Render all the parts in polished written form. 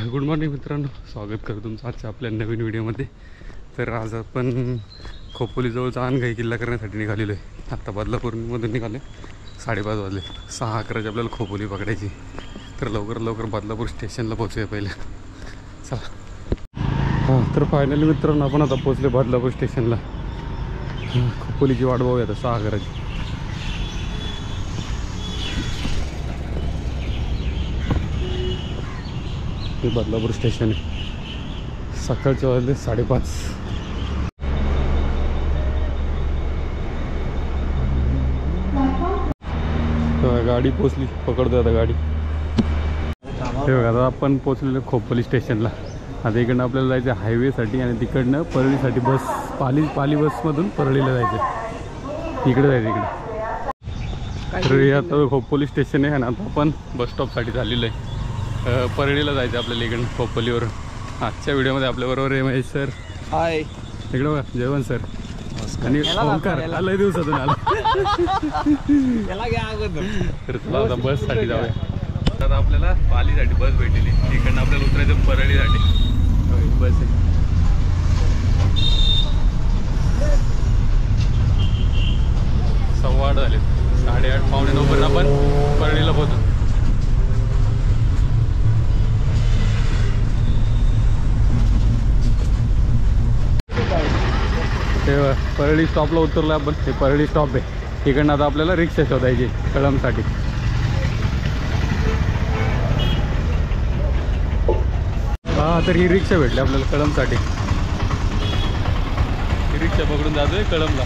Good morning मित्रांनो, स्वागत करतो तुमचं आजच्या आपल्या नवीन व्हिडिओमध्ये. तर आज आपण खोपोलीजवळचा अनघाई किल्ला करण्यासाठी निघालेलो आहे. आत्ता बदलापूरमधून निघाले, 5:30 वाजले. 6:11ची आपल्याला खोपोली पकडायची. तर लवकर बदलापूर स्टेशनला पोहोचूया पहिले. चला. हां, तर फायनली मित्रांनो आपण आता पोहोचले बदलापूर स्टेशनला. खोपोलीची वाट बघूया आता 6:11ची. हे बदलापूर स्टेशन आहे. सकाळचे वाजले 5:30. गाडी पोचली, पकडतो आता गाडी. हे बघा, आता आपण पोचलेलो खोपोली स्टेशनला. आता इकडनं आपल्याला जायचं आहे हायवेसाठी आणि तिकडनं परळीसाठी बस, पाली बसमधून परळीला जायचं. इकडे जायचं इकडे. तर हे आता खोपोली स्टेशन आहे आणि आता आपण बस स्टॉपसाठी झालेलं आहे. परळीला जायचं आपल्याला इकडनं खोपोलीवर. आजच्या व्हिडिओमध्ये आपल्याबरोबर आहे महेश सर. हाय. इकडे बघा जेवण सर आणि ओंकार. लय दिवसातून आला. तर चला आता बससाठी जाऊया. आता आपल्याला पालीसाठी बस भेटलेली. इकडनं आपल्याला उतरायचं परळीसाठी. बस आहे. सव्वा 8 झाले. 8:30 पावणे 9 पर्यंत आपण परळीला पोहोचू. परळी स्टॉपला उतरलो आपण. हे परळी स्टॉप आहे. इकडनं आता आपल्याला रिक्षा शोधायची कळमसाठी. हां, तर ही रिक्षा भेटली आपल्याला कळमसाठी. ही रिक्षा पकडून जातोय कळमला.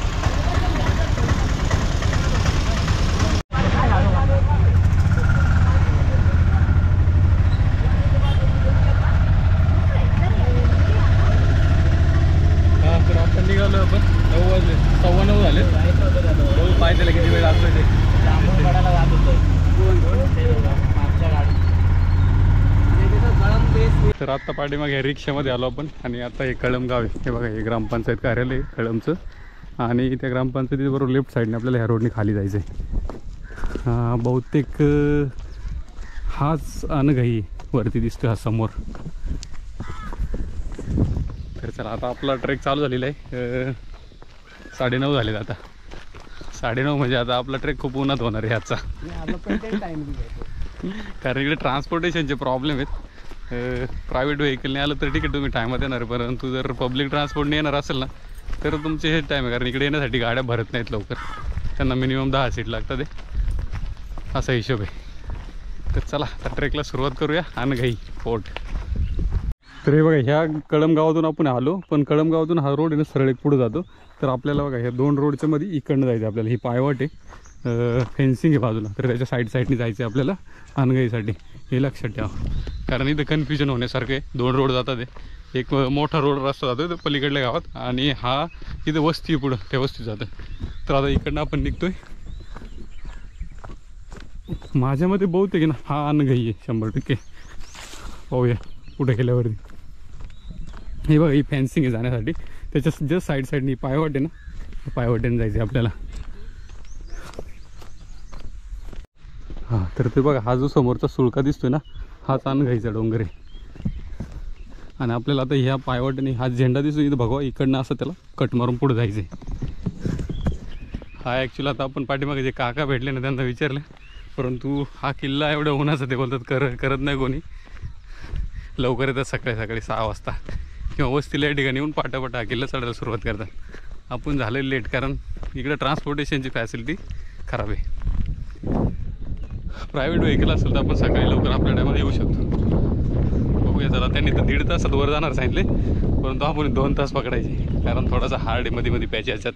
निघालो आपण. 9 वाजले, 9:15 झाले. रोज पाहिजे किती वेळ लागतो ते. तर आत्ता पाठीमागे रिक्षामध्ये आलो आपण आणि आता हे कळम गाव आहे. हे बघा, हे ग्रामपंचायत कार्यालय आहे कळमचं. आणि त्या ग्रामपंचायतीबरोबर लेफ्ट साईडने आपल्याला ह्या रोडने खाली जायचं आहे. बहुतेक हाच अनघाई वरती दिसतो हा समोर. तर चला, आता आपला ट्रेक चालू झालेला आहे. 9:30 झालेत आता. 9:30 म्हणजे आता आपला ट्रेक खूप उन्हात होणार आहे आजचा. कारण इकडे ट्रान्सपोर्टेशनचे प्रॉब्लेम आहेत. प्रायव्हेट व्हेकलने आलं तर ठीक आहे, तुम्ही टायमात येणार. परंतु जर पब्लिक ट्रान्सपोर्टने येणार असेल ना, तर तुमचे हे टाईम आहे. कारण इकडे येण्यासाठी गाड्या भरत नाहीत लवकर. त्यांना मिनिमम 10 सीट लागतात. ते असा हिशोब आहे. तर चला, आता ट्रेकला सुरुवात करूया. अनघाई फोर्ट. तर हे बघा, ह्या कळम गावातून आपण आलो. पण कळम गावातून हा रोड आहे ना, सरळ एक पुढे जातो. तर आपल्याला बघा, ह्या 2 रोडच्या मध्ये इकडनं जायचं आपल्याला. ही पायवाट आहे, फेन्सिंग आहे बाजूला. तर त्याच्या साईडने जायचं आहे आपल्याला अनघाईसाठी. हे लक्षात ठेवा, कारण इथं कन्फ्युजन होण्यासारखं आहे. 2 रोड जातात आहे. एक मोठा रोड रस्ता जातो तो पलीकडल्या गावात आणि हा इथं वस्ती पुढं त्या वस्तीत जातं. तर आता इकडनं आपण निघतोय. माझ्या मते बहुतेक आहे ना, हा अनघाई आहे 100%. पाहूया पुढे गेल्यावरती. हे बघा, ही फेन्सिंग आहे जाण्यासाठी. त्याच्या जस्ट साईडने पायवाट आहे ना, पायवाटेने जायचं आहे आपल्याला. हां, तर ते बघा, हा जो समोरचा सुळका दिसतोय ना, हाच अनघाईचा डोंगर आहे. आणि आपल्याला आता ह्या पायवाटेने हा झेंडा दिसतो इथं भगवा, इकडनं असं त्याला कट मारून पुढे जायचं आहे. हा ॲक्च्युली आता आपण पाठीमागे जे काका भेटले ना, त्यांना विचारलं. परंतु हा किल्ला एवढं उन्हाचं ते बोलतात करत नाही कोणी. लवकर येतात सकाळी 6 वाजता किंवा वस्तीला या ठिकाणी येऊन पाटापाटा हा किल्ला चढायला सुरुवात करतात. आपण झालं लेट, कारण इकडे ट्रान्सपोर्टेशनची फॅसिलिटी खराब आहे. प्रायव्हेट व्हेकल असेल तर आपण सकाळी लवकर आपल्या टायमाला येऊ शकतो. बघूया चला. त्यांनी तर 1.5 तासात वर जाणार सांगितले, परंतु आपण 2 तास पकडायचे, कारण थोडासा हार्ड आहे मध्ये प्यायचे याच्यात.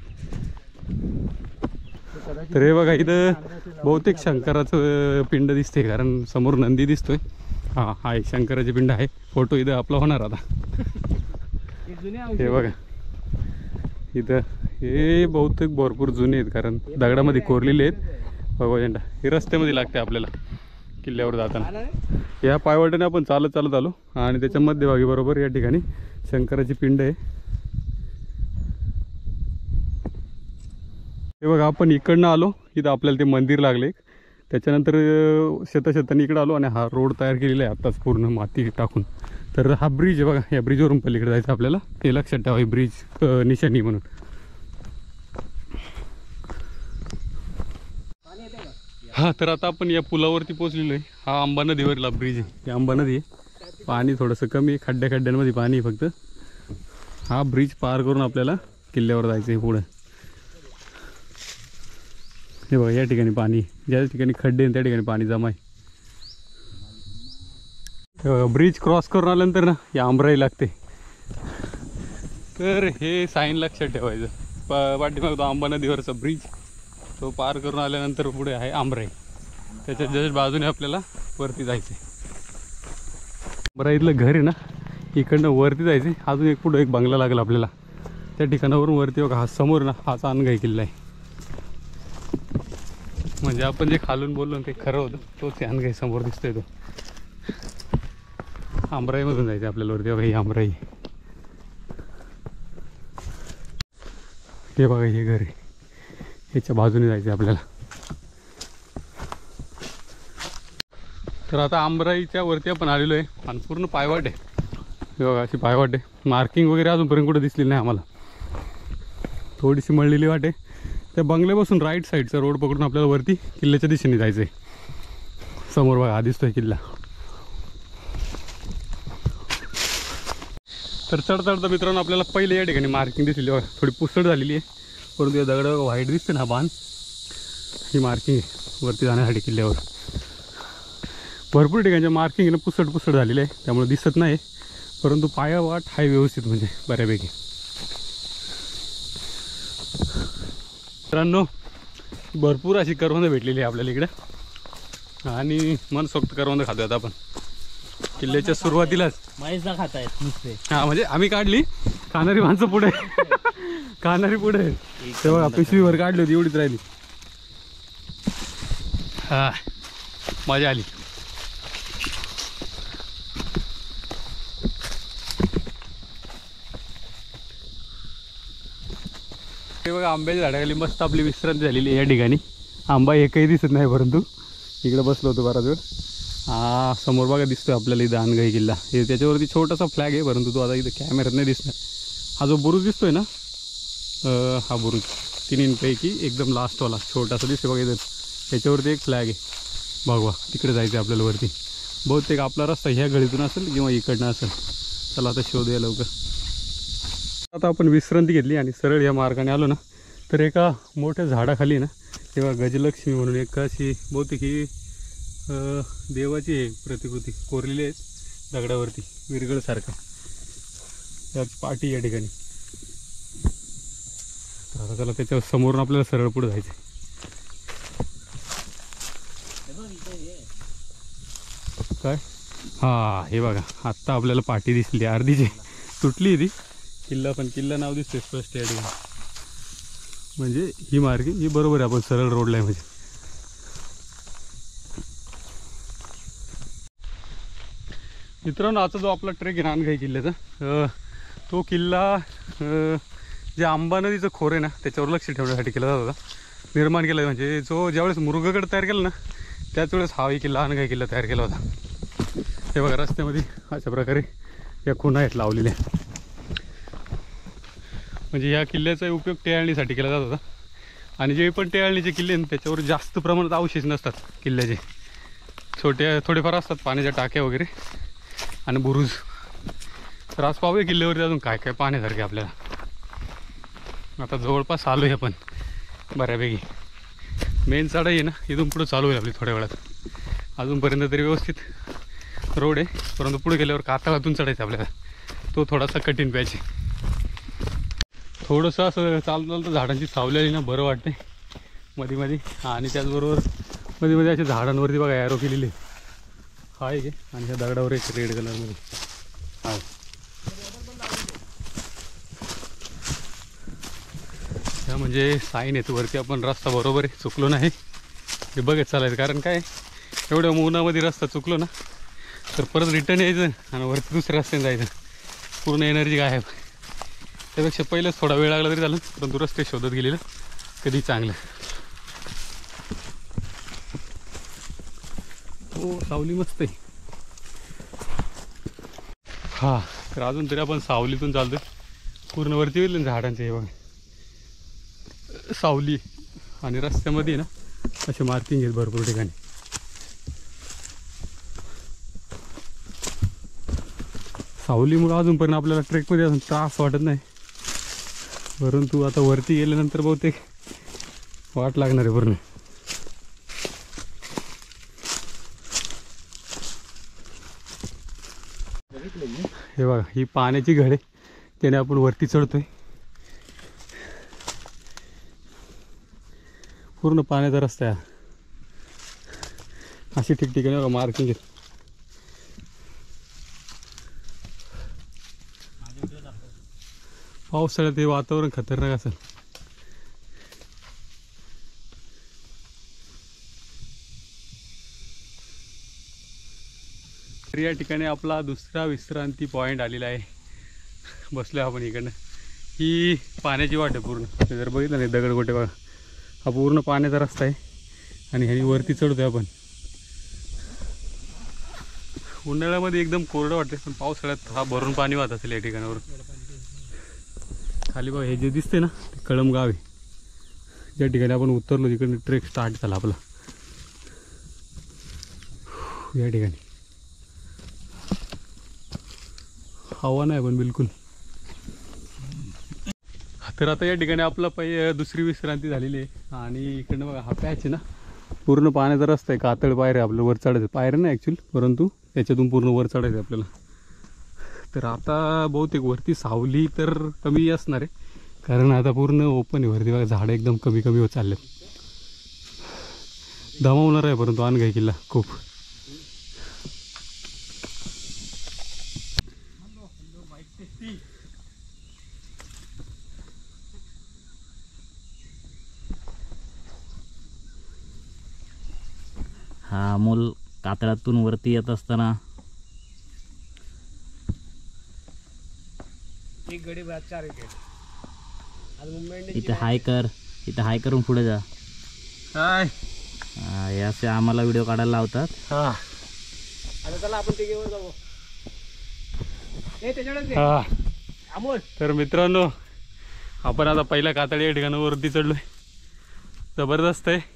तर हे बघा, इथं बहुतेक शंकराचं पिंड दिसते, कारण समोर नंदी दिसतोय. हां, आहे शंकराची पिंड आहे. फोटो इथं आपला होणार आता. हे बघा, इथं हे बहुतेक भरपूर जुने आहेत, कारण दगडामध्ये कोरलेले आहेत. बघा झेंडा. हे रस्त्यामध्ये लागते आपल्याला किल्ल्यावर जाताना. या पायवाटेने आपण चालत आलो आणि त्याच्या मध्यभागी बरोबर या ठिकाणी शंकराची पिंड आहे. हे बघा, आपण इकडनं आलो. इथं आपल्याला ते मंदिर लागले. त्याच्यानंतर शेतानी इकडे आलो आणि हा रोड तयार केलेला आहे आत्ताच पूर्ण माती टाकून. तर हा ब्रिज आहे बघा, या ब्रिजवरून पलीकडे जायचं आपल्याला, हे लक्षात ठेवा, ही ब्रिज निशाणी म्हणून. हां, तर आता आपण या पुलावरती पोहोचलेलो आहे. हा आंबा नदीवरला ब्रिज आहे, ही आंबा नदी आहे. पाणी थोडंसं कमी आहे, खड्ड्यांमध्ये पाणी आहे फक्त. हा ब्रिज पार करून आपल्याला किल्ल्यावर जायचं आहे पुढे. हे बघा, या ठिकाणी पाणी, ज्या ठिकाणी खड्डे आहे त्या ठिकाणी पाणी जमा आहे. ब्रिज क्रॉस करून आल्यानंतर ना या आंबराई लागते. तर हे साईन लक्षात ठेवायचं. पाठीमागे तो आंबा नदीवरचा ब्रिज, तो पार करून आल्यानंतर पुढे आहे आंबराई. त्याच्या जस्ट बाजूने आपल्याला वरती जायचं आहे. आंबराईतलं घर आहे ना, इकडनं वरती जायचं. अजून एक पुढं एक बंगला लागला आपल्याला, त्या ठिकाणावरून वरती बघा, हा समोर ना हाच अनघाई किल्ला आहे. म्हणजे आपण जे खालून बोललो ते खरं होतं, तोच अनघाई समोर दिसतोय. तो आंबराईमधून जायचं आपल्याला वरती बघा, ही आंबराई. हे बघा, हे घर आहे, ह्याच्या बाजूने जायचं आपल्याला. तर आता आंबराईच्या वरती आपण आलेलो आहे आणि पूर्ण पायवाट आहे. हे बघा, अशी पायवाट आहे. मार्किंग वगैरे अजूनपर्यंत कुठं दिसली नाही आम्हाला, थोडीशी मळलेली वाट आहे. त्या बंगल्यापासून राईट साईडचा रोड पकडून आपल्याला वरती किल्ल्याच्या दिशेने जायचं आहे. समोर बघा, हा दिसतोय किल्ला. तर चढता मित्रांनो आपल्याला पहिले या ठिकाणी मार्किंग दिसली बघा, थोडी पुसट झालेली आहे, परंतु या दगड व्हाईट दिसते ना बाण, ही मार्किंग आहे वरती जाण्यासाठी किल्ल्यावर. भरपूर ठिकाणच्या मार्किंग ना पुसट झालेली आहे, त्यामुळे दिसत नाही, परंतु पायावाट आहे व्यवस्थित, म्हणजे बऱ्यापैकी. मित्रांनो भरपूर अशी करवंद भेटलेली आहे आपल्याला इकडे आणि मनसोक्त करवंद खातोय आता आपण किल्ल्याच्या सुरुवातीलाच. माईसला खातायत नुसते. हां, म्हणजे आम्ही काढली, खाणारी माणसं पुढे, खाणारी पुढे. तेव्हा पिशवीवर काढली होती, एवढीच राहिली. हा, मजा आली. हे बघा, आंब्याच्या झाडाखाली मस्त आपली विश्रांती झालेली आहे. या ठिकाणी आंबा एकही दिसत नाही, परंतु इकडे बसलो होतो बराच वेळ. हा समोर बघा दिसतोय आपल्याला इथं अनघाई किल्ला. हे त्याच्यावरती छोटासा फ्लॅग आहे, परंतु तो आता इथं कॅमेऱ्यात नाही दिसणार. हा जो बुरुज दिसतोय ना, हा बुरुज तिन्हींपैकी एकदम लास्टवाला छोटासा दिसतोय बघा, इथं त्याच्यावरती एक फ्लॅग आहे भगवा. तिकडे जायचं आहे आपल्याला वरती. बहुतेक आपला रस्ता ह्या गळीतून असेल किंवा इकडनं असेल. चला आता शोधूया लवकर. आता आपण विश्रांती घेतली आणि सरळ या मार्गाने आलो ना, तर एका मोठ्या झाडाखाली ना तेव्हा गजलक्ष्मी म्हणून एक अशी बहुतेक ही देवाची आहे प्रतिकृती कोरलेली आहे दगडावरती विरगळसारखं. त्याच पाठी या ठिकाणी. तर आता त्याला त्याच्या समोरून आपल्याला सरळ पुढे जायचं. काय? हा, हे बघा, आत्ता आपल्याला पाठी दिसली, अर्धीची तुटली ती. किल्ला नाव दिसतोय स्पष्ट या ठिकाणी. म्हणजे ही मार्गिंग ही बरोबर आहे, आपण सरळ रोडला आहे. म्हणजे मित्रांनो आता जो आपला ट्रेक आहे ना अनघाई किल्ल्याचा, तो किल्ला जे आंबा नदीचं खोर आहे ना त्याच्यावर लक्ष ठेवण्यासाठी केला जात होता, निर्माण केला. म्हणजे जो ज्यावेळेस मुरुगगड तयार केला ना त्याच वेळेस हाही किल्ला अनघाई किल्ला तयार केला होता. हे बघा, रस्त्यामध्ये अशा प्रकारे या खुणा आहेत लावलेल्या. म्हणजे या किल्ल्याचा उपयोग टेहाळणीसाठी केला जात होता. आणि जे पण टेहाळणीचे किल्ले आहेत त्याच्यावर जास्त प्रमाणात अवशेष नसतात किल्ल्याचे, थोडेफार असतात पाण्याच्या टाक्या वगैरे आणि बुरुज. तर आज पाहूया किल्ल्यावरती अजून काय काय पाहण्यासारखे आपल्याला. आता जवळपास आलो आहे आपण बऱ्यापैकी. मेन चढाई आहे ना इथून पुढं चालू होईल आपली थोड्या वेळात. अजूनपर्यंत तरी व्यवस्थित रोड आहे, परंतु पुढे गेल्यावर कातळातून चढायचं आपल्याला. तो थोडासा कठीण पॅच आहे. थोडंसं असं चालतं तर झाडांची सावली आली ना बरं वाटते मध्ये. आणि त्याचबरोबर मध्ये अशा झाडांवरती बघा ॲरो केलेली हा एक आहे, आणि ह्या दगडावर एक रेड कलरमध्ये हा. ह्या म्हणजे साईन येतो वरती आपण रस्ता बरोबर आहे, चुकलो नाही हे बघत चालायचं. कारण काय, एवढ्या उन्हामध्ये रस्ता चुकलो ना तर परत रिटर्न यायचं आणि वरती दुसऱ्या रस्त्याने जायचं, पूर्ण एनर्जी काय आहे. त्यापेक्षा पहिलेच थोडा वेळ लागला तरी झालं, परंतु रस्ते शोधत गेलेलं कधी चांगलं. हो सावली मस्त आहे. हा तर अजून तरी आपण सावलीतून चालतोय. पूर्ण वरती होईल ना झाडांचे हे बघा सावली. आणि रस्त्यामध्ये ना असे मार्किंग आहेत भरपूर ठिकाणी. सावलीमुळं अजूनपर्यंत आपल्याला ट्रेकमध्ये अजून त्रास वाटत नाही. परंतु आता वरती गेल्यानंतर बहुतेक वाट लागणार आहे पूर्ण. हे बघा ही पाण्याची घड आहे, त्याने आपण वरती चढतोय. पूर्ण पाण्याचा रस्ता आहे. अशी ठिकठिकाणी बघा मार्किंग आहेत. पावसाळ्यात हे वातावरण खतरनाक असेल. तर या ठिकाणी आपला दुसरा विश्रांती पॉईंट आलेला आहे. बसलोय आपण इकडनं. ही पाण्याची वाट आहे पूर्ण. जर बघितलं नाही दगडगोटे बघा, हा पूर्ण पाण्याचा रस्ता आहे आणि ह्यानी वरती चढतोय आपण. उन्हाळ्यामध्ये एकदम कोरडं वाटते, पण पावसाळ्यात हा भरून पाणी वाहत असेल या ठिकाणावर. खाली बघा हे जे दिसते ना ते कळम गाव आहे, ज्या ठिकाणी आपण उतरलो तिकडे ट्रेक स्टार्ट झाला आपला. या ठिकाणी हवा नाही पण बिलकुल. तर आता या ठिकाणी आपला दुसरी विश्रांती झालेली आहे. आणि इकडनं बघा हा पॅच आहे ना पूर्ण पाण्याचा रस्ता आहे. कातळ पायऱ्या आपलं वर चढायचं. पायऱ्या नाही ॲक्च्युअली, परंतु त्याच्यातून पूर्ण वर चढायचं आपल्याला. तर आता बहुतेक वरती सावली तर कमी असणार आहे, कारण आता पूर्ण ओपन आहे वरती बघा. झाडं एकदम कमी कमी होत चाललेत. दमावणार आहे परंतु अनघाई किल्ला खूप. हा अमोल कातळातून वरती येत असताना एक गडी बाद 4 विकेट. आज मुंबई इथे हाय कर, इथे हाय करून पुढे जा. काय हे असे आम्हाला व्हिडिओ काढायला लावतात. हा आता चला आपण तिघेवर जाऊ. ए त्याच्याकडेच घे. हा अमोल. तर मित्रांनो आपण आता पहिल्या कातळी या ठिकाणावरती चढलोय. जबरदस्त आहे.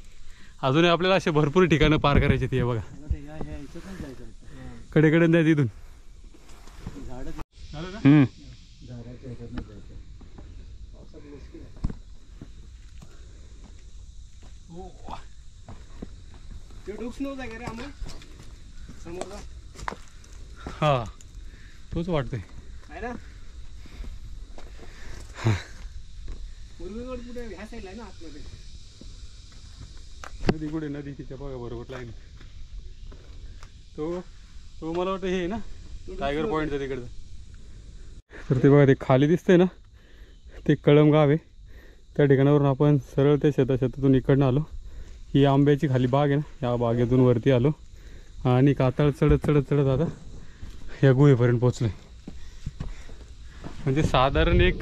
अजूनही आपल्याला असे भरपूर ठिकाणं पार करायची ती बघा. कडेकडे द्या तिथून. ते डुक्स नव्हता का रे अमोल समोरला? हा तोच वाटतोय आहे ना. मुरगड पुढे ह्या साईडला आहे ना आतमध्ये. नदी कुठे नदी तिच्या बघा बरोबर लाईन. तो मला वाटतं हे आहे ना टायगर पॉईंटचं तिकडचं. तर ते बघा ते खाली दिसतंय ना ते कळम गाव आहे. त्या ठिकाणावरून आपण सरळ ते शेतातून इकडनं आलो. ही आंब्याची खाली बाग आहे ना, या बागेतून वरती आलो आणि कातळ चढत चढत चढत आता या गुहेपर्यंत पोचलो. म्हणजे साधारण एक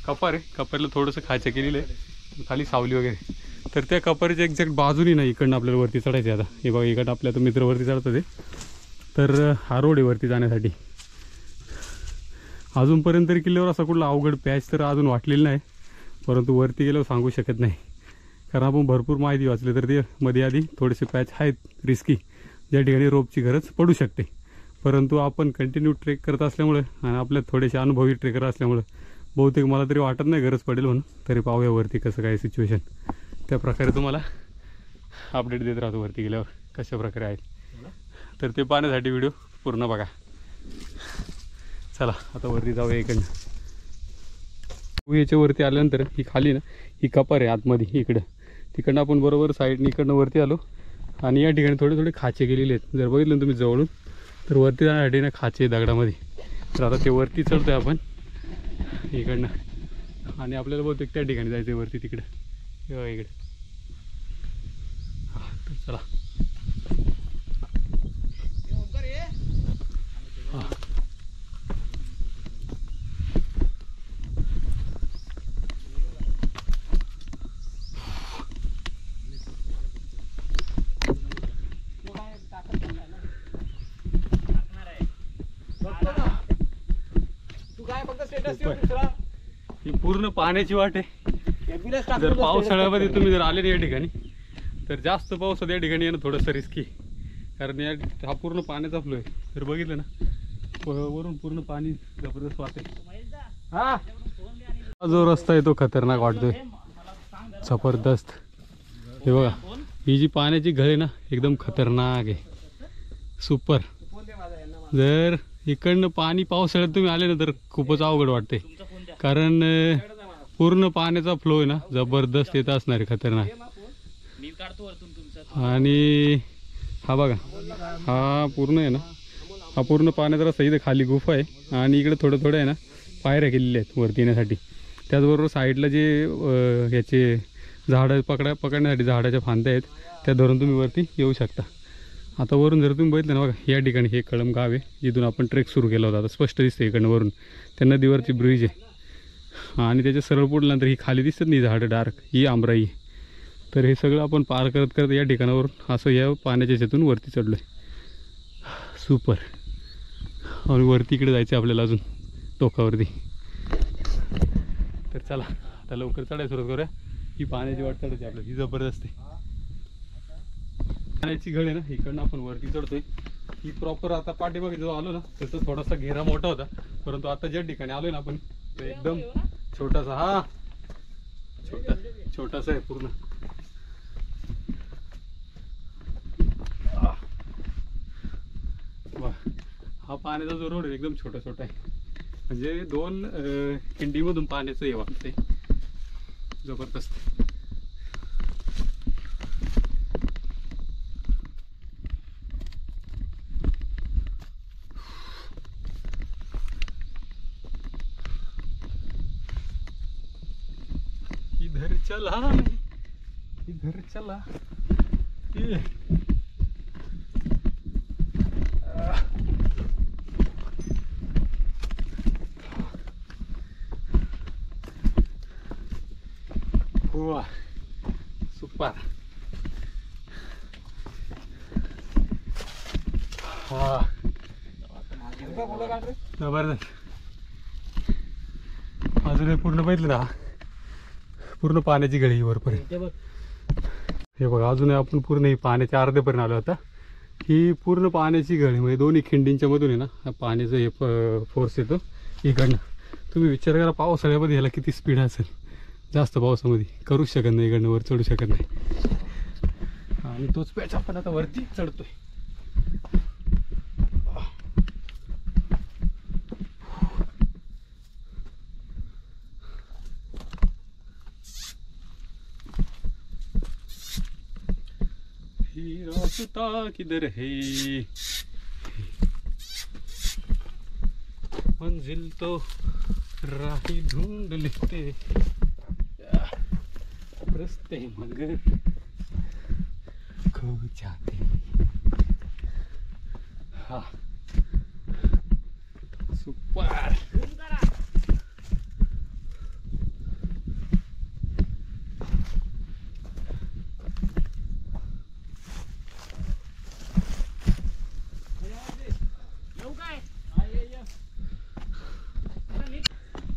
कपार आहे. कपारीला थोडंसं खायचं केलेलं आहे, खाली सावली वगैरे. तर त्या कपारीच्या एक्झॅक्ट बाजूनी नाही इकडनं आपल्याला वरती चढायचं आहे. आता हे बघा इकडं आपल्या मित्र वरती चढतात ते. तर हा रोड आहे वरती जाण्यासाठी. अजूनपर्यंत तरी किल्ल्यावर असा कुठला अवघड पॅच तर अजून वाटलेला नाही, परंतु वरती गेल्यावर सांगू शकत नाही. कारण आपण भरपूर माहिती वाचली तर ते मध्ये आधी थोडेसे पॅच आहेत रिस्की, ज्या ठिकाणी रोपची गरज पडू शकते. परंतु आपण कंटिन्यू ट्रेक करत असल्यामुळे आणि आपल्यात थोडेसे अनुभवी ट्रेकर असल्यामुळे बहुतेक मला तरी वाटत नाही गरज पडेल म्हणून. तरी पाहूया वरती कसं काय सिच्युएशन. त्या प्रकारे तुम्हाला अपडेट देत राहतो वरती गेल्यावर कशा प्रकारे आहे. तर ते पाहण्यासाठी व्हिडिओ पूर्ण बघा. चला आता वरती जाऊया इकडनं. गुहेच्या वरती आल्यानंतर ही खाली ना ही कपार आहे आतमध्ये इकडं. तिकडनं आपण बरोबर साईडने इकडनं वरती आलो आणि या ठिकाणी थोडे थोडे खाचे गेलेले आहेत. जर बघितलं तुम्ही जवळून तर वरती जाण्यासाठी ना खाचे दगडामध्ये. तर आता ते वरती चढतोय आपण इकडनं आणि आपल्याला बहुतेक त्या ठिकाणी जायचं आहे वरती तिकडं. हे इकडे हां तर चला. हां स्टेटस ठेव दुसरा. ही पूर्ण पाण्याची वाट आहे. FB ला जर पावसाळ्यामध्ये तुम्ही जर आले ना या ठिकाणी तर जास्त पावसात या ठिकाणी येणं थोडंसं रिस्की, कारण हा पूर्ण पाण्याचा फ्लो आहे. तर बघितलं ना वरून पूर्ण पाणी जबरदस्त वाहते. हा हा जो रस्ता आहे तो खतरनाक वाटतोय, जबरदस्त. हे बघा ही जी पाण्याची घळ आहे ना एकदम खतरनाक आहे, सुपर. जर इकडनं पाणी पावसाळ्यात तुम्ही आले ना तर खूपच अवघड वाटते, कारण पूर्ण पाण्याचा फ्लो आहे ना जबरदस्त येत असणार आहे, खतरनाक. आणि हा बघा हा पूर्ण आहे ना, हा पूर्ण पाण्याचा रस्ता. इथे खाली गुफा आहे आणि इकडे थोडं थोडं आहे ना पायऱ्या केलेल्या आहेत वरती येण्यासाठी. त्याचबरोबर साईडला जे याचे झाडं पकडण्यासाठी झाडाच्या फांद्या आहेत त्या धरून तुम्ही वरती येऊ शकता. आता वरून जर तुम्ही बघितलं ना बघा या ठिकाणी हे कळम गाव आहे जिथून आपण ट्रेक सुरू केला होता. आता स्पष्ट दिसते इकडनं वरून, त्या नदीवरची ब्रिज आहे आणि त्याच्या सरळ पुढल्यानंतर ही खाली दिसत नाही झाडं डार्क, ही आमराई. तर हे सगळं आपण पार करत करत या ठिकाणावरून असं या पाण्याच्या ह्याच्यातून वरती चढलो आहे. सुपर. आणि वरती इकडे जायचं आपल्याला अजून टोकावरती. तर चला आता लवकर चढायला सुरुवात करूया. ही पाण्याची वाट चढायची आपल्याला, ही जबरदस्त आहे. पाण्याची घळ आहे ना इकडनं आपण वरती चढतोय. ही प्रॉपर आता पाठीमागे जो आलो ना त्याचा थोडासा घेरा मोठा होता, परंतु आता ज्या ठिकाणी आलोय ना आपण ते एकदम छोटासा, हा छोटासा आहे पूर्ण. हा पाण्याचा जो रोड आहे एकदम छोटा छोटा आहे, म्हणजे 2 खिंडीमधून पाण्याचं हे वाटतंय, जबरदस्त. इधर चला इधर चला. वाह सुपर. हा जबरदस्त. अजून हे पूर्ण बघितलं ना, पूर्ण पाण्याची गळी वरपर्यंत. हे बघा अजून आपण पूर्ण ही पाण्याच्या अर्ध्यापर्यंत आलो होता. ही पूर्ण पाण्याची गळी म्हणजे दोन्ही खिंडींच्या मधून आहे ना पाण्याचं हे फोर्स येतो इकडनं. तुम्ही विचार करा पावसाळ्यामध्ये ह्याला किती स्पीड असेल. जास्त पावसामध्ये करूच शकत नाही, इकडनं वर चढू शकत नाही. आणि तोच पॅच आपण आता वरती चढतोय. ही रास्ता किधर है, मंजिल तो राही ढूंढ लेते रस्ते मगर खो जाते. हा सुपर.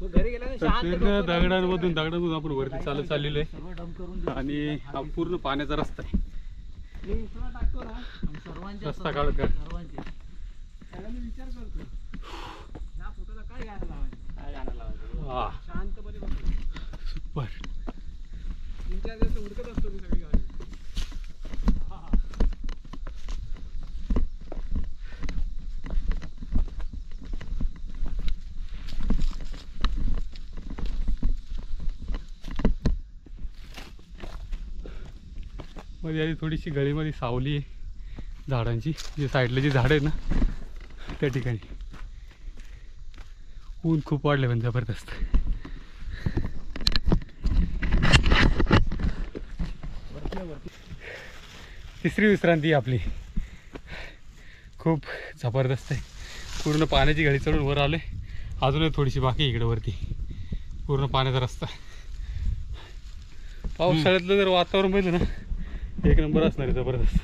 घरी गेला ना शांत डोकं दगडांमधून आपण वरती चालत चाललेलो आहे आणि हा पूर्ण पाण्याचा रस्ता आहे. मी इंस्टाला टाकतो ना रस्ता काढत काढत त्याला मी विचार करतो या फोटोला काय गाणं लावायचं. हा शांतपणे बघतो. सुपर. 3-4 दिवस उडकत असतो मी सगळी गाडी. मध्ये आधी थोडीशी गळीमध्ये सावली आहे झाडांची, जे साईडला जी झाडं आहेत ना त्या ठिकाणी. ऊन खूप वाढले पण जबरदस्त. तिसरी विश्रांती आपली खूप जबरदस्त आहे. पूर्ण पाण्याची गळी चढून वर आले. अजूनही थोडीशी बाकी इकडे वरती पूर्ण पाण्याचा रस्ता. पावसाळ्यातलं जर वातावरण बघितलं ना एक नंबर असणार आहे, जबरदस्त.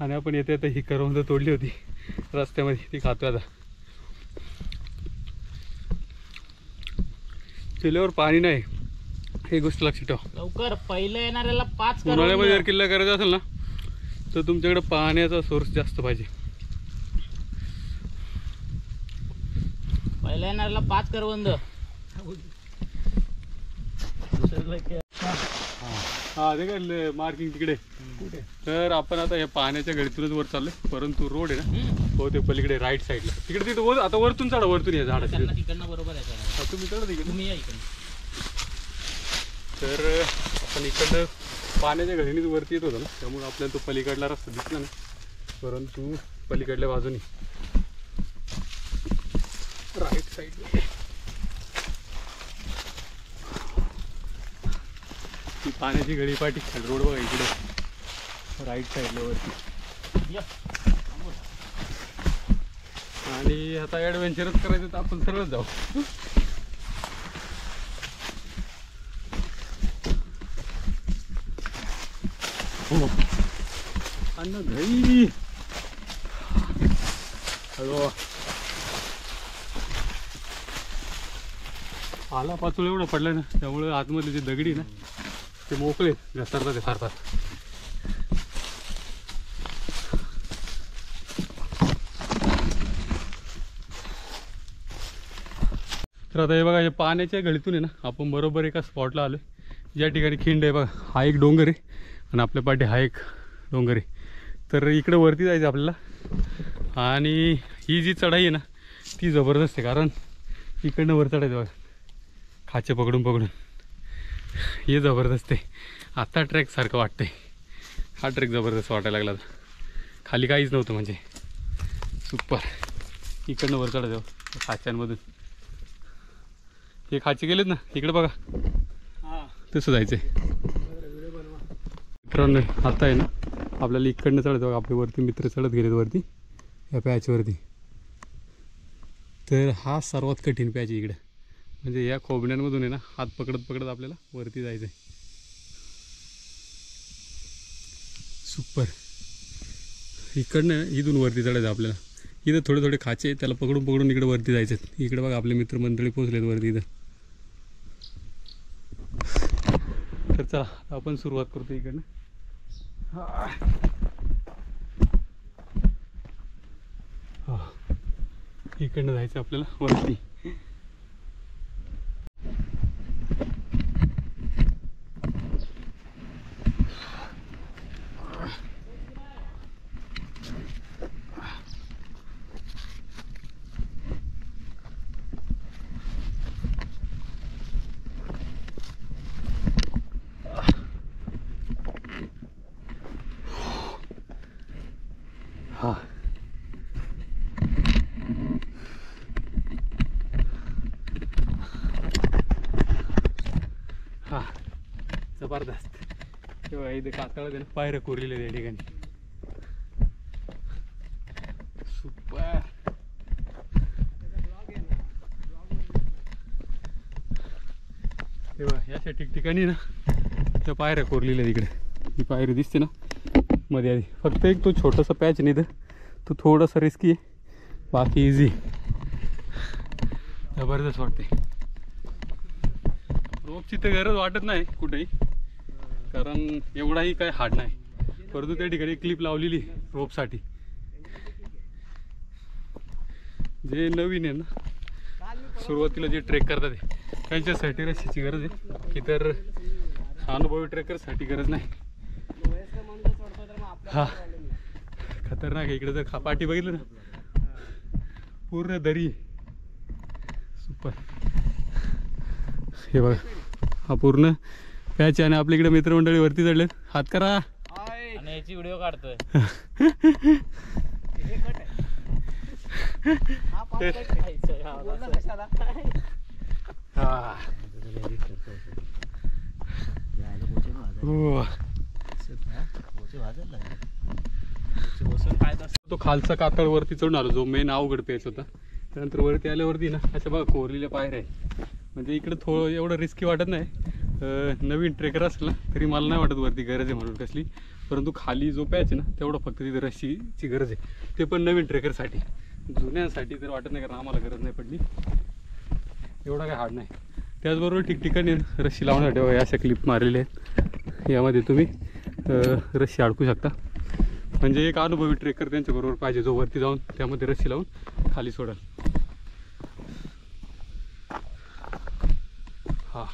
आणि आपण येते आता ही करवंद तोडली होती रस्त्यामध्ये, ती खातोय आता. किल्ल्यावर पाणी नाही, ही गोष्ट लक्षात ठेवा. लवकर पहिलं येणाऱ्याला 5 करून उन्हाळ्यामध्ये द्या. जर किल्ला करायचा असेल ना तर तुमच्याकडे पाण्याचा सोर्स जास्त पाहिजे. पहिल्या येणाऱ्याला 5 करवंद. हा ते काय मार्किंग तिकडे. तर आपण आता या पाण्याच्या गळीतूनच वर चाललोय, परंतु रोड आहे ना हो ते पलीकडे राईट साईडला तिकडे तिथे वर. आता वरतून चढा, वरतून या झाडाच्या त्यांना तिकडनं बरोबर आहे चढायला. तुम्ही चढा तिकडे. तुम्ही या इकडे. तर आपण इकडनं पाण्याच्या घडीनेच वरती येत होतो ना, त्यामुळे आपल्याला तो पलीकडला रस्ता दिसला नाही, परंतु पलीकडल्या बाजूनी राईट साईड ती पाण्याची गळी पाठी रोड बघा इकडे राईट साईडला वरती. या. आणि आता ॲडव्हेंचरच करायचं तर आपण सरळ जाऊ. हो अन्न घरी हॅलो आला पाचोळ एवढं पडलं ना, त्यामुळे आतमधले जे दगडी ना ते मोकळे घसरतात, ते सारतात. तर आता हे बघा, हे पाण्याच्या गळीतून आहे ना आपण बरोबर एका स्पॉटला आलो. ज्या ठिकाणी खिंड आहे बघा, हा एक डोंगर आहे आणि आपल्या पाठी हा एक डोंगर आहे. तर इकडे वरती जायचं आपल्याला. आणि ही जी चढाई आहे ना ती जबरदस्त आहे, कारण इकडनं वर चढायचं बघा खाचे पकडून पकडून. हे जबरदस्त आहे. आता ट्रेक सारखं वाटतंय. हा ट्रेक जबरदस्त वाटायला लागला. खाली काहीच नव्हतं म्हणजे सुपर. इकडनं वर चढायचं खाच्यांमधून. हे खाचे गेलेत ना इकडे बघा, तसं जायचं आहे. मित्रांनो आता आहे ना आपल्याला इकडनं चढायचं बघा. आपले वरती मित्र चढत गेलेत वरती या पॅचवरती. तर हा सर्वात कठीण पॅच आहे इकडं. म्हणजे या खोबण्यांमधून आहे ना हात पकडत पकडत आपल्याला वरती जायचं आहे. सुपर. इकडनं इथून वरती चढायचं आपल्याला. इथं थोडे थोडे खाचे त्याला पकडून पकडून इकडे वरती जायचे. इकडे बघा आपले मित्रमंडळी पोचलेत वरती इथं. तर चला आपण सुरुवात करतो इकडनं. इकडनं जायचं आपल्याला वरती. हा हा जबरदस्त. तेव्हा इथे कातळ त्याने पायऱ्या कोरलेल्या त्या ठिकाणी. सुपर. तेव्हा याच्या ठिकठिकाणी ना त्या पायऱ्या कोरलेल्या तिकडे. ही पायरी दिसते ना मध्ये आधी. फक्त एक तो छोटासा पॅच नाही तर तो थोडासा रिस्की आहे, बाकी इझी. जबरदस्त वाटते. रोपची तर गरज वाटत नाही कुठेही, कारण एवढाही काय हार्ड नाही. परंतु त्या ठिकाणी क्लिप लावलेली रोपसाठी. जे नवीन आहे ना सुरुवातीला जे ट्रेक करतात आहे त्यांच्यासाठी रस्सीची गरज आहे, की तर अनुभवी ट्रेकरसाठी गरज नाही. हा खतरनाक आहे. इकडे जर पाठी बघितलं ना पूर्ण दरी. सुपर. हे बघा हा पूर्ण पॅच आहे आणि आपल्या इकडे मित्रमंडळी वरती चढलेत. हात करा. आणि याची व्हिडिओ काढतोय. तो खालचा कातळ वरती चढून आलो, जो मेन अवघड पेच होता. त्यानंतर वरती आल्यावरती ना अशा बघा कोरलेल्या पायऱ्या आहे. म्हणजे इकडे थोडं एवढं रिस्की वाटत नाही. नवीन ट्रेकर असेल ना तरी मला नाही वाटत वरती गरज आहे म्हणून कसली. परंतु खाली जो पॅच आहे ना तेवढं फक्त तिथे रस्सीची गरज आहे, ते पण नवीन ट्रेकरसाठी. जुन्यांसाठी तर वाटत नाही, कारण आम्हाला गरज नाही पडली. एवढा काय हार्ड नाही. त्याचबरोबर ठिकठिकाणी रस्सी लावण्यासाठी बघा अशा क्लिप मारलेल्या आहेत. यामध्ये तुम्ही रस्सी अडकू शकता. म्हणजे एक अनुभवी ट्रेकर त्यांच्याबरोबर पाहिजे जो वरती जाऊन त्यामध्ये रस्सी लावून खाली सोडाल. हा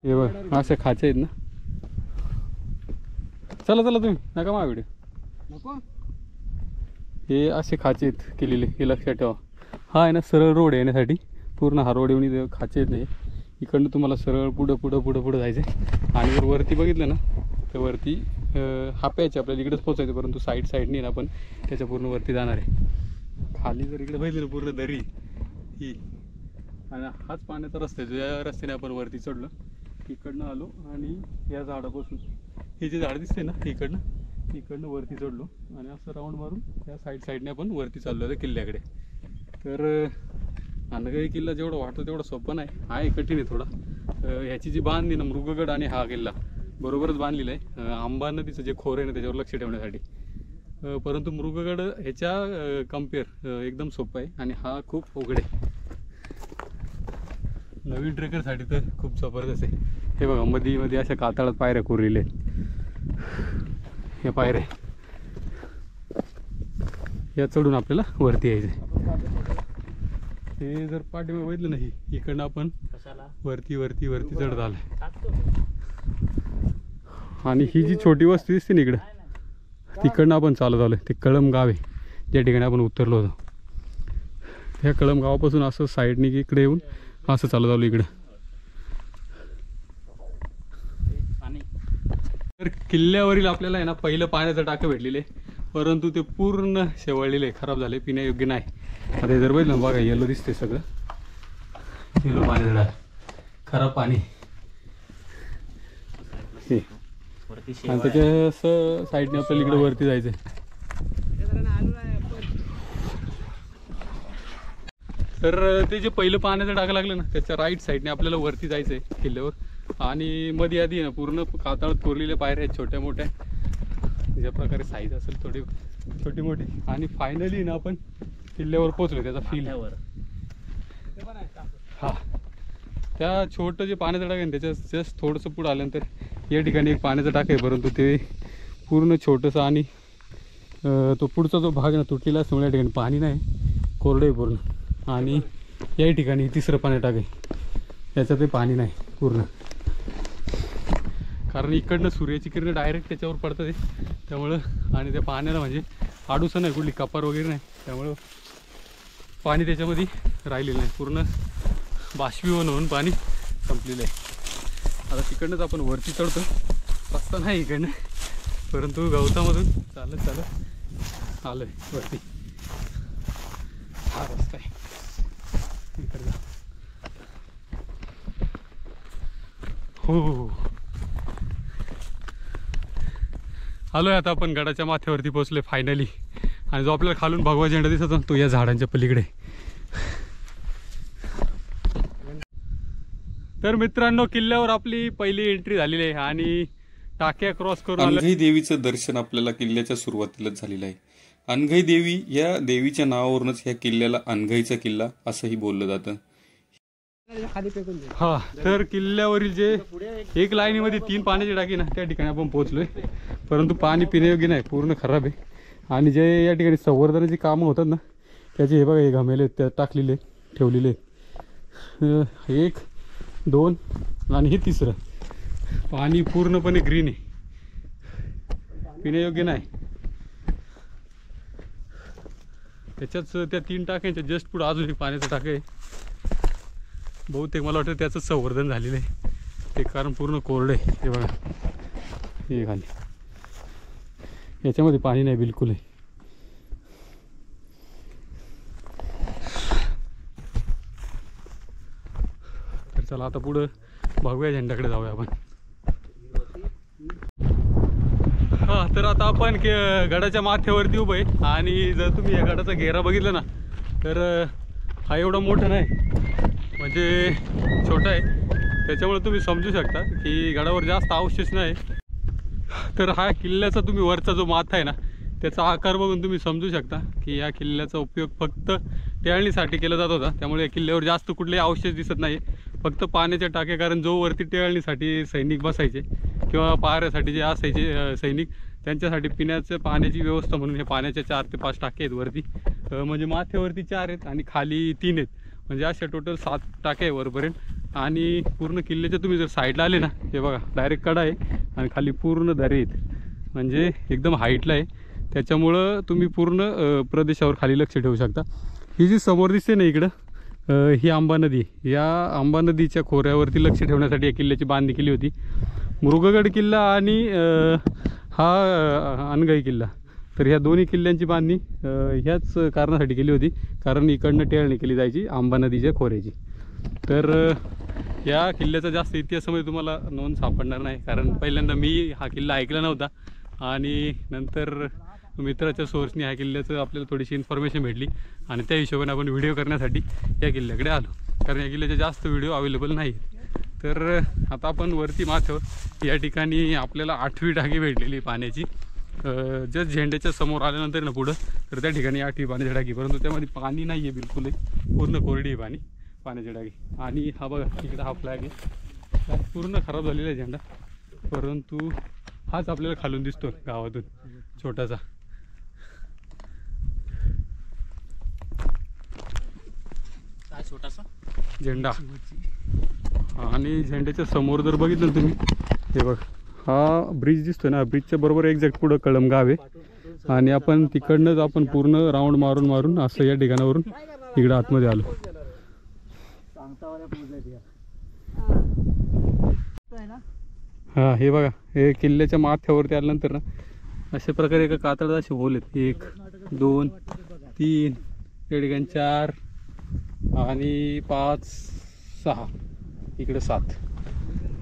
हे बघ असे खाचे आहेत ना. चला चला तुम्ही नका मा व्हिडिओ. नको हे असे खाचे आहेत केलेले हे लक्षात ठेवा. हा आहे ना सरळ रोड आहे येण्यासाठी. पूर्ण हा रोड येऊन खाचे आहेत नाही. इकडनं तुम्हाला सरळ पुढं पुढं पुढं पुढं जायचं आहे. आणि जर वरती बघितलं ना तर वरती हाप्याचे आपल्याला इकडेच पोचायचं. परंतु साईडनी ना आपण त्याच्या पूर्ण वरती जाणार आहे. खाली जर इकडे बघितलं ना पूर्ण दरी ही आणि हाच पाण्याचा रस्ता आहे. ज्या रस्त्याने आपण वरती चढलो इकडनं आलो आणि या झाडापासून हे जे झाड दिसते ना इकडनं वरती चढलो आणि असं राऊंड मारून त्या साईडने आपण वरती चाललो आहे किल्ल्याकडे. तर अनघई किल्ला जेवढं वाटतं तेवढं सोपं नाही. आहे कठीण आहे थोडा. ह्याची जी बांधली ना मृगगड आणि हा किल्ला बरोबरच बांधलेला आहे. आंबा नदीचं जे खोर आहे ना त्याच्यावर लक्ष ठेवण्यासाठी. परंतु मृगगड ह्याच्या कम्पेअर एकदम सोपं आहे आणि हा खूप अवघड आहे. नवीन ट्रेकरसाठी तर खूप जबरदस्त आहे. हे बघा मध्ये अशा कातळात पायऱ्या कोरलेल्या आहेत. या पायऱ्या या चढून आपल्याला वरती यायचं. हे जर पाठीमागे बघितलं नाही इकडनं आपण वरती चढत आलं. आणि ही जी छोटी वस्ती दिसते ना इकडं तिकडनं आपण चालत आलो. ते कळम गाव आहे ज्या ठिकाणी आपण उतरलो होतो. त्या कळम गावापासून असं साईडने इकडे येऊन असं चालत आलो इकडं. तर किल्ल्यावरील आपल्याला आहे ना पहिलं पाण्याचं टाकं भेटलेले परंतु ते पूर्ण शेवळलेले खराब झाले पिण्यायोग्य नाही. आता हे जर बघितलं बघा येलो दिसते सगळं येलो पाण्याचं टाक खराब पाणी. आणि त्याच्या असं साईडने आपल्याला इकडे वरती जायचं. तर ते जे पहिलं पाण्याचं टाकं लागलं ना त्याच्या राईट साईडने आपल्याला वरती जायचं आहे किल्ल्यावर. आणि मध्ये आधी ना पूर्ण कातळात कोरलेल्या पायऱ्या आहेत छोट्या मोठ्या ज्या प्रकारे साईज असेल थोडी छोटी मोठी. आणि फायनली ना आपण किल्ल्यावर पोहोचलो. त्याचा फील हा त्या छोटं जे पाण्याचं टाक आहे त्याच्या जस्ट थोडंसं पुढं आल्यानंतर या ठिकाणी एक पाण्याचं टाक आहे परंतु ते पूर्ण छोटंसं आणि तो पुढचा जो भाग आहे ना तुटलेला असल्यामुळे या ठिकाणी पाणी नाही कोरडं आहे पूर्ण. आणि या ठिकाणी तिसरं पाणी टाक आहे त्याच्यात पाणी नाही पूर्ण कारण इकडनं सूर्याची किरणं डायरेक्ट त्याच्यावर पडतात त्यामुळं. आणि त्या पाण्याला म्हणजे आडूसं नाही कुठली कपार वगैरे नाही त्यामुळं पाणी त्याच्यामध्ये राहिलेलं नाही. पूर्ण बाष्पीभवन होऊन पाणी संपलेलं आहे. आता तिकडनंच आपण वरती चढतो. रस्ता नाही इकडनं परंतु गवतामधून चालत आलो आहे वरती. हा रस्ता आहे इकडचा. हो आलोय आता आपण गडाच्या माथ्यावरती पोहोचलोय फायनली. आणि जो आपल्याला खालून भगवा झेंडा दिसत तो या झाडांच्या पलीकडे. तर मित्रांनो किल्ल्यावर आपली पहिली एंट्री झालेली आहे आणि टाक्या क्रॉस करून अनघई देवीचं दर्शन आपल्याला किल्ल्याच्या सुरुवातीलाच झालेलं आहे. अनघई देवी या देवीच्या नावावरूनच ह्या किल्ल्याला अनघईचा किल्ला असंही बोललं जातं. हा तर किल्ल्यावरील जे एक लाईनीमध्ये 3 पाण्याची टाकी ना त्या ठिकाणी आपण पोहोचलोय परंतु पाणी पिण्यायोग्य नाही पूर्ण खराब आहे. आणि जे या ठिकाणी संवर्धनाची कामं होतात ना त्याचे हे बघा हे घमेले त्या टाकलेले ठेवलेले 1 2 आणि हे तिसरं. पाणी पूर्णपणे ग्रीन आहे पिण्यायोग्य नाही. त्याच्याच त्या 3 टाक्यांच्या जस्ट पुढे अजून एक पाण्याचं टाकं आहे. बहुतेक मला वाटतं त्याचं संवर्धन झालेलं आहे ते कारण पूर्ण कोरडं आहे. हे बघा हे खाली याच्यामध्ये पाणी नाही बिलकुल आहे. तर चला आता पुढं भगव्या झेंड्याकडे जाऊया आपण. हा तर आता आपण गडाच्या माथ्यावरती उभं आहे आणि जर तुम्ही या गडाचा घेरा बघितला ना तर हा एवढा मोठा नाही म्हणजे छोटा आहे त्याच्यामुळे तुम्ही समजू शकता की गडावर जास्त अवशेष नाही. तर हा किल्ल्याचा तुम्ही वरचा जो माथा आहे ना त्याचा आकार बघून तुम्ही समजू शकता की या किल्ल्याचा उपयोग फक्त टेळणीसाठी केला जात होता. त्यामुळे या किल्ल्यावर जास्त कुठलेही अवशेष दिसत नाही, फक्त पाण्याच्या टाके. कारण जो वरती टेळणीसाठी सैनिक बसायचे किंवा पहाऱ्यासाठी जे असायचे सैनिक, त्यांच्यासाठी पिण्याचं पाण्याची व्यवस्था म्हणून हे पाण्याच्या 4 ते 5 टाके आहेत वरती. म्हणजे माथ्यावरती 4 आहेत आणि खाली 3 आहेत, म्हणजे अशा टोटल 7 टाके आहे वरपर्यंत. आणि पूर्ण किल्ल्याच्या तुम्ही जर साईडला आले ना, हे बघा डायरेक्ट कडा आहे आणि खाली पूर्ण दरी आहेत, म्हणजे एकदम हाईटला आहे. त्याच्यामुळं तुम्ही पूर्ण प्रदेशावर खाली लक्ष ठेवू शकता. ही जी समोर दिसते ना इकडं, ही आंबा नदी. या आंबा नदीच्या खोऱ्यावरती लक्ष ठेवण्यासाठी या किल्ल्याची बांधणी केली होती. मृगगड किल्ला आणि हा अनघाई किल्ला, तर ह्या दोन्ही किल्ल्यांची बांधणी ह्याच कारणासाठी केली होती, कारण इकडनं टेळणी केली जायची आंबा नदीच्या खोऱ्याची. तर या किल्ल्याचा जास्त इतिहासामध्ये तुम्हाला नोंद सापडणार नाही, कारण पहिल्यांदा मी हा किल्ला ऐकला नव्हता आणि नंतर मित्राच्या सोर्सने ह्या किल्ल्याचं आपल्याला थोडीशी इन्फॉर्मेशन भेटली आणि त्या हिशोबाने आपण व्हिडिओ करण्यासाठी या किल्ल्याकडे आलो, कारण या किल्ल्याचे जास्त व्हिडिओ अवेलेबल नाही. तर आता आपण वरती माथ्यावर या ठिकाणी आपल्याला 8वी टाकी भेटलेली पाण्याची. जस्ट झेंड्याच्या समोर आल्यानंतर ना पुढं, तर त्या ठिकाणी 8वी पाण्याची टाकी, परंतु त्यामध्ये पाणी नाही आहे बिलकुल, पूर्ण कोरडी आहे पाण्याची टाकी. आणि हा बघा इकडं हा फ्लॅग आहे, फ्लॅग पूर्ण खराब झालेला आहे झेंडा, परंतु हाच आपल्याला खालून दिसतो गावातून छोटासा. काय छोटासा झेंडा. आणि झेंड्याच्या समोर जर बघितलं तुम्ही, हे बघ हा ब्रिज दिसतोय ना, ब्रिजच्या बरोबर एक्झॅक्ट पुढं कळम गाव आहे आणि आपण तिकडनंच आपण पूर्ण राऊंड मारून असं या ठिकाणावरून इकडं आतमध्ये आलो. हा हे बघा, हे किल्ल्याच्या माथ्यावरती आल्यानंतर ना अशा प्रकारे एका कातळात असे होल आहेत, 1 2 3 या ठिकाणी 4 आणि 5 6 इकडे 7.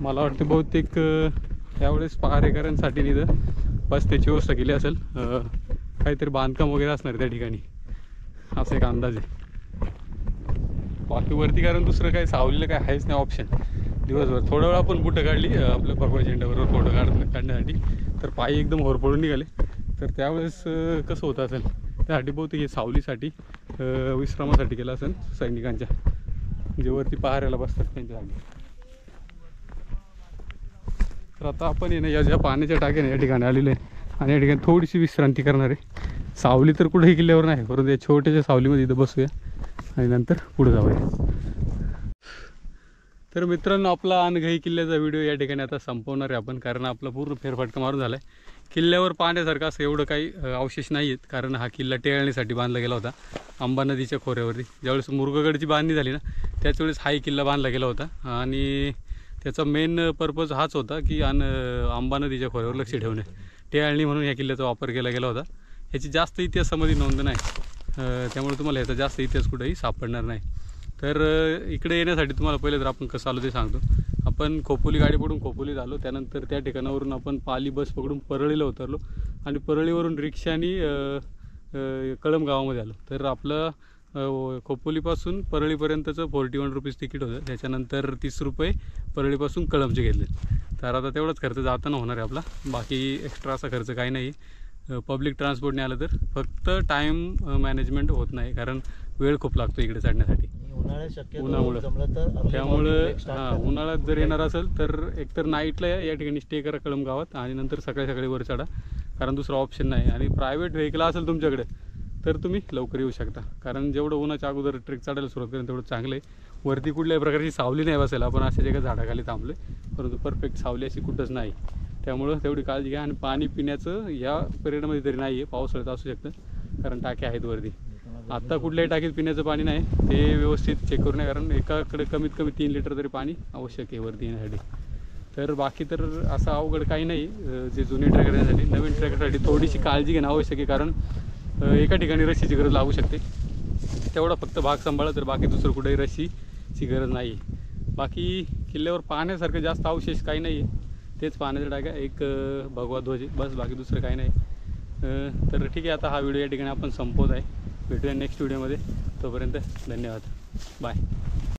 मला वाटतं बहुतेक त्यावेळेस पहारेकऱ्यांसाठी निधं बस त्याची व्यवस्था केली असेल, काहीतरी बांधकाम वगैरे असणार त्या ठिकाणी, असा एक अंदाज आहे. बाकी वरती कारण दुसरं काही सावलीला काय आहेच नाही ऑप्शन. दिवसभर थोडा वेळ आपण बुटं काढली आपल्या भगवा झेंड्याबरोबर फोटो काढण्यासाठी, तर पायी एकदम होरपळून निघाले. तर त्यावेळेस कसं होतं असेल, त्यासाठी बहुतेक हे सावलीसाठी विश्रामासाठी केलं असेल सैनिकांच्या, जे वरती पहाऱ्याला बसतात त्यांच्यासाठी. तर आता आपण आहे ना या ज्या पाण्याच्या टाक्याने या ठिकाणी आलेलो आहे आणि या ठिकाणी थोडीशी विश्रांती करणार आहे. सावली तर कुठेही किल्ल्यावर नाही, परंतु या छोट्याशा सावलीमध्ये इथं बसूया आणि नंतर पुढे जाऊया. तर मित्रांनो, आपला अनघाई किल्ल्याचा व्हिडिओ या ठिकाणी आता संपवणार आहे आपण, कारण आपला पूर्ण फेरफटका मारून झाला आहे. किल्ल्यावर पाहण्यासारखं असं एवढं काही अवशेष नाही आहेत, कारण हा किल्ला टेळणीसाठी बांधला गेला होता आंबा नदीच्या खोऱ्यावरती. ज्यावेळेस मुरगगडची बांधणी झाली ना, त्याच वेळेस हाही किल्ला बांधला गेला होता आणि त्याचा मेन पर्पज हाच होता की आंबा नदीच्या खोऱ्यावर लक्ष ठेवणे. टेळणी म्हणून ह्या किल्ल्याचा वापर केला गेला होता. ह्याची जास्त इतिहासामध्ये नोंद नाही, त्यामुळे तुम्हाला ह्याचा जास्त इतिहास कुठेही सापडणार नाही. तर इकडे येण्यासाठी तुम्हाला पहिले तर आपण कसं आलो ते सांगतो. आपण खोपोली गाडी पकडून खोपोलीत आलो, त्यानंतर त्या ठिकाणावरून आपण पाली बस पकडून परळीला उतरलो आणि परळीवरून रिक्षाने कळम गावामध्ये आलो. तर आपलं खोपोलीपासून परळीपर्यंतचं 41 रुपीज तिकीट होतं, त्याच्यानंतर 30 रुपये परळीपासून कळमचे घेतले. तर आता तेवढाच खर्च जाताना होणार आहे आपला, बाकी एक्स्ट्रा असा खर्च काही नाही. पब्लिक ट्रान्सपोर्टने आलं तर फक्त टाईम मॅनेजमेंट होत नाही, कारण वेळ खूप लागतो इकडे चढण्यासाठी उन्हामुळं. त्यामुळं उन्हाळ्यात जर येणार असेल तर एकतर नाईटला या ठिकाणी स्टे करा कळम गावात आणि नंतर सकाळी सकाळी वर चढा, कारण दुसरा ऑप्शन नाही. आणि प्रायव्हेट व्हेकल असेल तुमच्याकडे तर तुम्ही लवकर येऊ शकता, कारण जेवढं उन्हाच्या अगोदर ट्रेक चढायला सुरुवात करेल तेवढं चांगलं आहे. वरती कुठल्याही प्रकारची सावली नाही बसेल, आपण अशा एका झाडाखाली थांबलो, परंतु परफेक्ट सावली अशी कुठंच नाही. त्यामुळं तेवढी काळजी घ्या. आणि पाणी पिण्याचं या पिरियडमध्ये तरी नाही आहे, पावसाळ्यात असू शकतं, कारण टाके आहेत वरती. आत्ता कुठल्याही टाकीत पिण्याचं पाणी नाही, ते व्यवस्थित चेक करू नये, कारण एकाकडे कमीत कमी 3 लिटर तरी पाणी आवश्यक आहे वरती येण्यासाठी. तर बाकी तर असं अवघड काही नाही. जे जुने ट्रॅकर येण्यासाठी, नवीन ट्रॅकरसाठी थोडीशी काळजी घेणं आवश्यक आहे, कारण एका ठिकाणी रशीची गरज लागू शकते. तेवढा फक्त भाग सांभाळा, तर बाकी दुसरं कुठेही रशीची गरज नाही आहे. बाकी किल्ल्यावर पाहण्यासारखं जास्त अवशेष काही नाही आहे, तेच पाण्याचं टाका, एक भगवा ध्वज, बस, बाकी दुसरं काही नाही. तर ठीक आहे, आता हा व्हिडिओ या ठिकाणी आपण संपवत आहे. भेटूया नेक्स्ट व्हिडिओमध्ये, तोपर्यंत धन्यवाद, बाय.